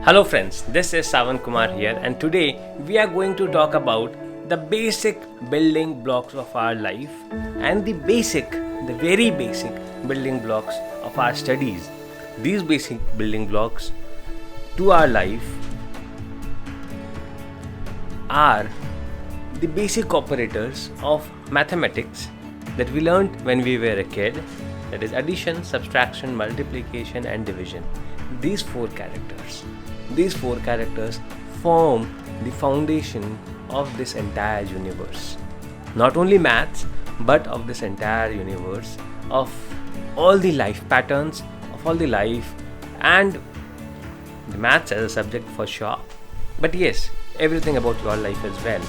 Hello friends, this is Savan Kumar here, and today we are going to talk about the basic building blocks of our life and the very basic building blocks of our studies. These basic building blocks to our life are the basic operators of mathematics that we learned when we were a kid, that is addition, subtraction, multiplication and division. These four characters form the foundation of this entire universe. Not only maths, but of this entire universe, of all the life patterns, of all the life, and the maths as a subject for sure. But yes, everything about your life as well.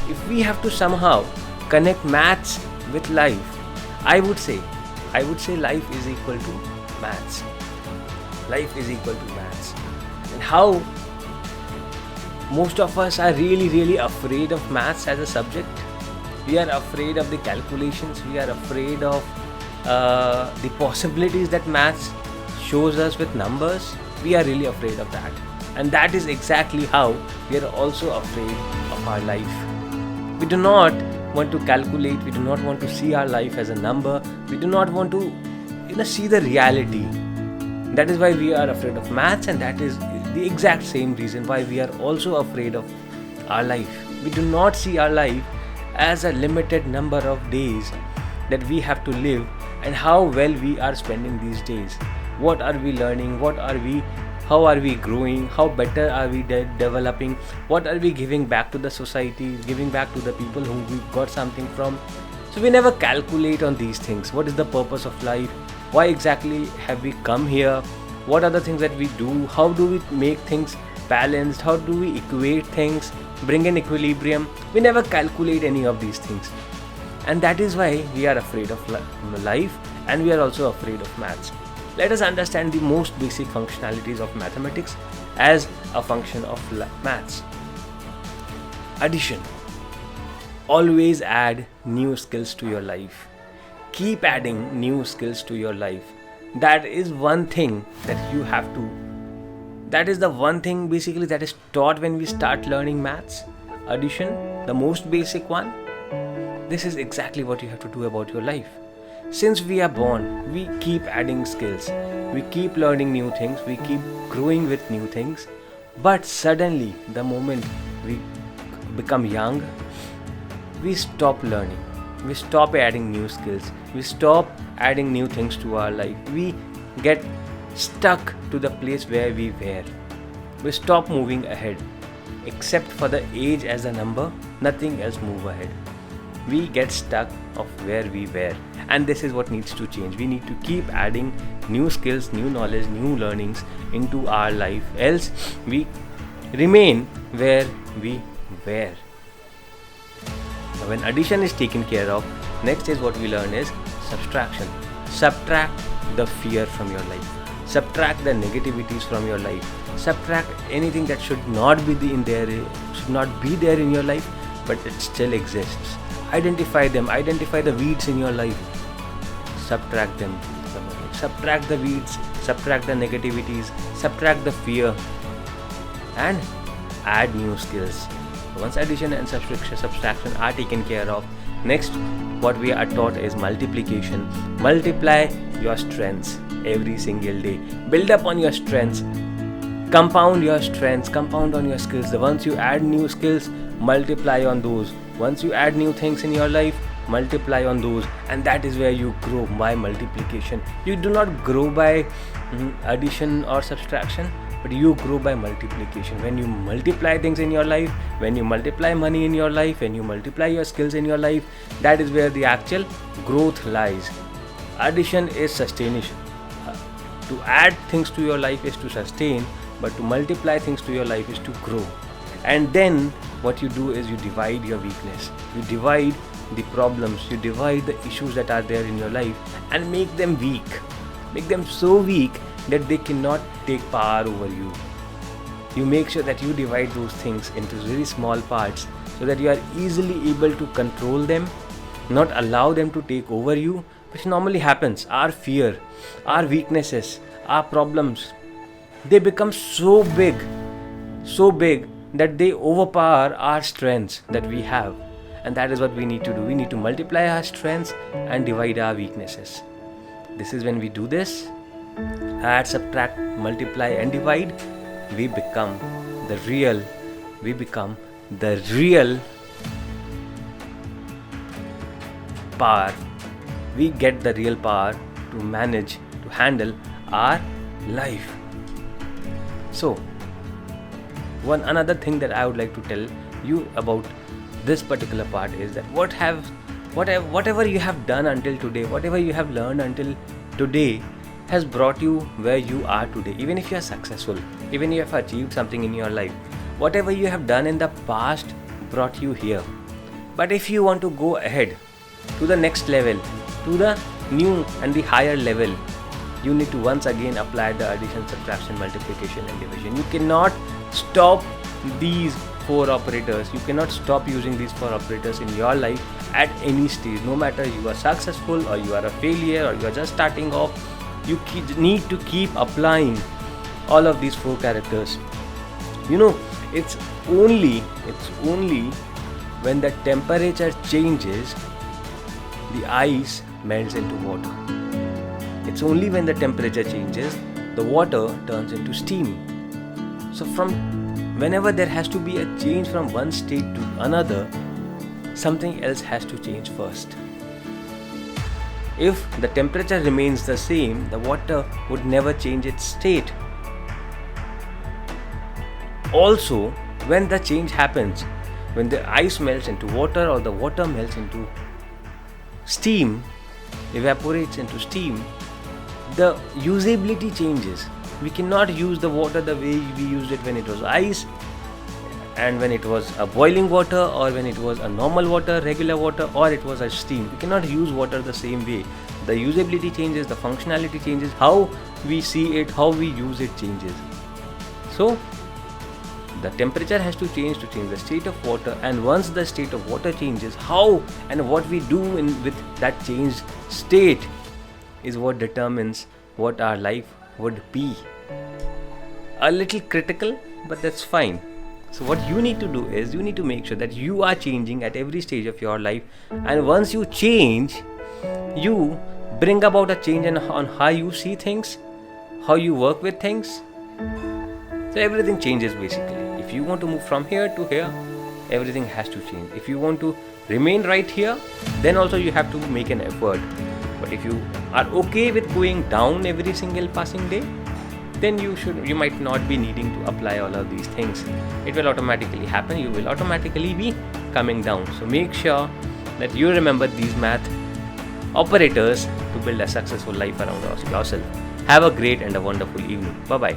If we have to somehow connect maths with life, I would say life is equal to maths. Life is equal to maths. And how most of us are really afraid of maths as a subject. We are afraid of the calculations. We are afraid of the possibilities that maths shows us with numbers. We are really afraid of that. And that is exactly how we are also afraid of our life. We do not want to calculate. We do not want to see our life as a number. We do not want to see the reality. That is why we are afraid of maths, and that is the exact same reason why we are also afraid of our life. We do not see our life as a limited number of days that we have to live, and how well we are spending these days. What are we learning? How are we growing? How better are we developing? What are we giving back to the society, giving back to the people whom we got something from? So we never calculate on these things. What is the purpose of life? Why exactly have we come here? What are the things that we do? How do we make things balanced? How do we equate things, bring in equilibrium? We never calculate any of these things. And that is why we are afraid of life, and we are also afraid of maths. Let us understand the most basic functionalities of mathematics as a function of maths. Addition. Always add new skills to your life. Keep adding new skills to your life. That is one thing that you have to. That is the one thing basically that is taught when we start learning maths. Addition, the most basic one. This is exactly what you have to do about your life. Since we are born, we keep adding skills. We keep learning new things. We keep growing with new things. But suddenly, the moment we become young, we stop learning. We stop adding new skills. We stop adding new things to our life. We get stuck to the place where we were. We stop moving ahead. Except for the age as a number, nothing else move ahead. We get stuck of where we were. And this is what needs to change. We need to keep adding new skills, new knowledge, new learnings into our life. Else we remain where we were. When addition is taken care of, next is what we learn is subtraction. Subtract the fear from your life. Subtract the negativities from your life. Subtract anything that should not be there in your life, but it still exists. Identify them. Identify the weeds in your life. Subtract them. Subtract the weeds. Subtract the negativities. Subtract the fear, and add new skills. Once addition and subtraction are taken care of, next what we are taught is multiplication. Multiply your strengths every single day. Build up on your strengths. Compound your strengths. Compound on your skills. Once you add new skills, multiply on those. Once you add new things in your life, multiply on those. And that is where you grow by multiplication. You do not grow by addition or subtraction, but you grow by multiplication. When you multiply things in your life, when you multiply money in your life, when you multiply your skills in your life, that is where the actual growth lies. Addition is sustaination. To add things to your life is to sustain, but to multiply things to your life is to grow. And then what you do is you divide your weakness. You divide the problems. You divide the issues that are there in your life and make them weak. Make them so weak that they cannot take power over you. You make sure that you divide those things into very small parts so that you are easily able to control them, not allow them to take over you, which normally happens. Our fear, our weaknesses, our problems, they become so big so big that they overpower our strengths that we have. And that is what we need to do. We need to multiply our strengths and divide our weaknesses. This is when we do this, add, subtract, multiply and divide, we become the real power. We get the real power to manage, to handle our life. So, one another thing that I would like to tell you about this particular part is that whatever you have done until today, whatever you have learned until today has brought you where you are today. Even if you are successful, even if you have achieved something in your life, whatever you have done in the past brought you here. But if you want to go ahead to the next level, to the new and the higher level, you need to once again apply the addition, subtraction, multiplication and division. You cannot stop these 4 operators. You cannot stop using these 4 operators in your life at any stage. No matter you are successful or you are a failure or you are just starting off, you need to keep applying all of these 4 characters. You know, it's only when the temperature changes, the ice melts into water. It's only when the temperature changes, the water turns into steam. So whenever there has to be a change from one state to another, something else has to change first. If the temperature remains the same, the water would never change its state. Also, when the change happens, when the ice melts into water or the water melts into steam, evaporates into steam, the usability changes. We cannot use the water the way we used it when it was ice and when it was a boiling water, or when it was a normal water, regular water, or it was a steam. We cannot use water the same way. The usability changes, the functionality changes, how we see it, how we use it changes. So the temperature has to change the state of water, and once the state of water changes, how and what we do with that changed state is what determines what our life would be. A little critical, but that's fine. So what you need to do is you need to make sure that you are changing at every stage of your life, and once you change, you bring about a change on how you see things, how you work with things. So everything changes basically. If you want to move from here to here, everything has to change. If you want to remain right here, then also you have to make an effort. But if you are okay with going down every single passing day, then you might not be needing to apply all of these things. It will automatically happen. You will automatically be coming down. So make sure that you remember these math operators to build a successful life around yourself. Have a great and a wonderful evening. Bye-bye.